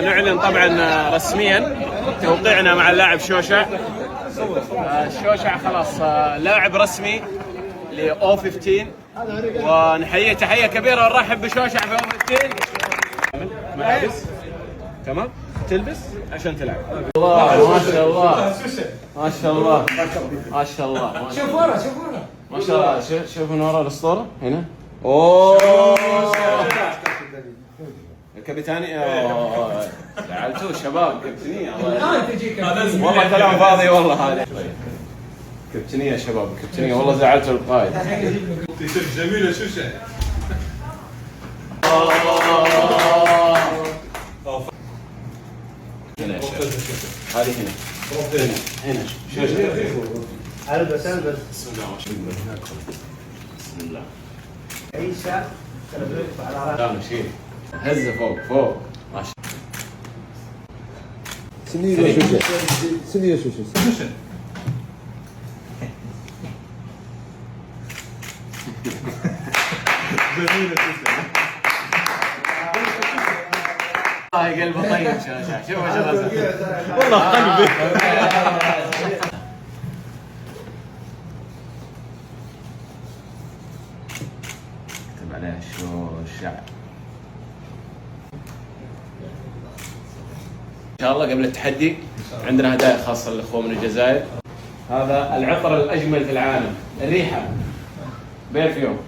نعلن طبعا رسميا توقيعنا مع اللاعب شوشع. شوشع خلاص لاعب رسمي ل او 15 ونحييه تحيه كبيره ونرحب بشوشع في او 15. ملابس تمام تلبس عشان تلعب. الله ما شاء الله ما شاء الله ما شاء الله. شوف ورا شوف ورا ما شاء الله. شوف من ورا الاسطوره هنا. اوه الكابتني زعلتوه شباب. كابتنيه والله كلام فاضي والله. هذا كابتنيه يا شباب كابتنيه والله زعلتوا القائد. تيشيرت جميل يا شوشة. هذه هنا هنا شوشة. البس بسم الله ما شاء الله. بسم الله عيسى على لا شيل هزه فوق ما شاء سنية شوشة. جميلة شوشة. الله قلبه طيب. شوف والله قلبي. كتب عليه شوشع. ان شاء الله قبل التحدي عندنا هدايا خاصه للاخوه من الجزائر. هذا العطر الاجمل في العالم الريحه بيرفيوم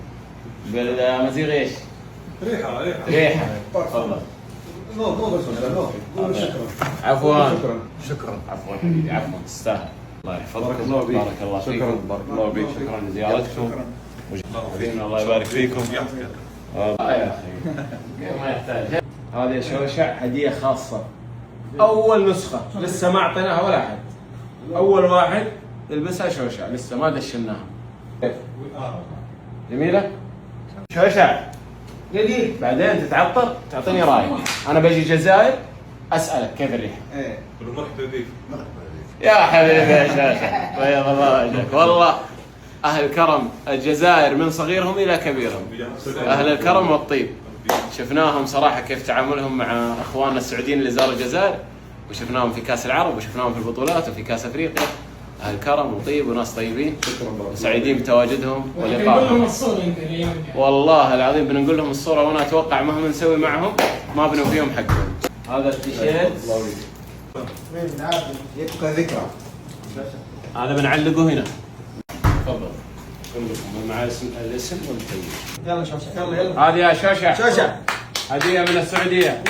بالمزيغ ايش؟ ريحه تفضل. عفوا عفوا حبيبي عفوا تستاهل. الله يحفظك بارك الله فيكم. بارك الله فيك. شكرا لزيارتكم. الله يبارك فيكم. يا اخي ما يحتاج. هذه شوشع هديه خاصه اول نسخه لسه ما اعطيناها ولا احد. اول واحد يلبسها شوشع لسه ما دشناها. جميله شوشع. بعدين تتعطر تعطيني راي. انا بجي الجزائر اسالك كيف الريحه. مرحبا بك. يا حبيبي يا شوشع بيض الله وجهك. والله اهل كرم الجزائر من صغيرهم الى كبيرهم اهل الكرم والطيب. شفناهم صراحه كيف تعاملهم مع اخواننا السعوديين اللي زاروا الجزائر وشفناهم في كاس العرب وشفناهم في البطولات وفي كاس افريقيا. اهل كرم وطيب وناس طيبين وسعيدين بتواجدهم ولقائهم. والله العظيم بنقول لهم الصوره وانا اتوقع مهما نسوي معهم ما بنوفيهم حقهم. هذا التيشيرت يبقى ذكرى. هذا بنعلقه هنا. تفضل كلكم مع الاسم والتوجيه. يلا شوشة يلا هذه يا شوشع شوشة هديه من السعوديه.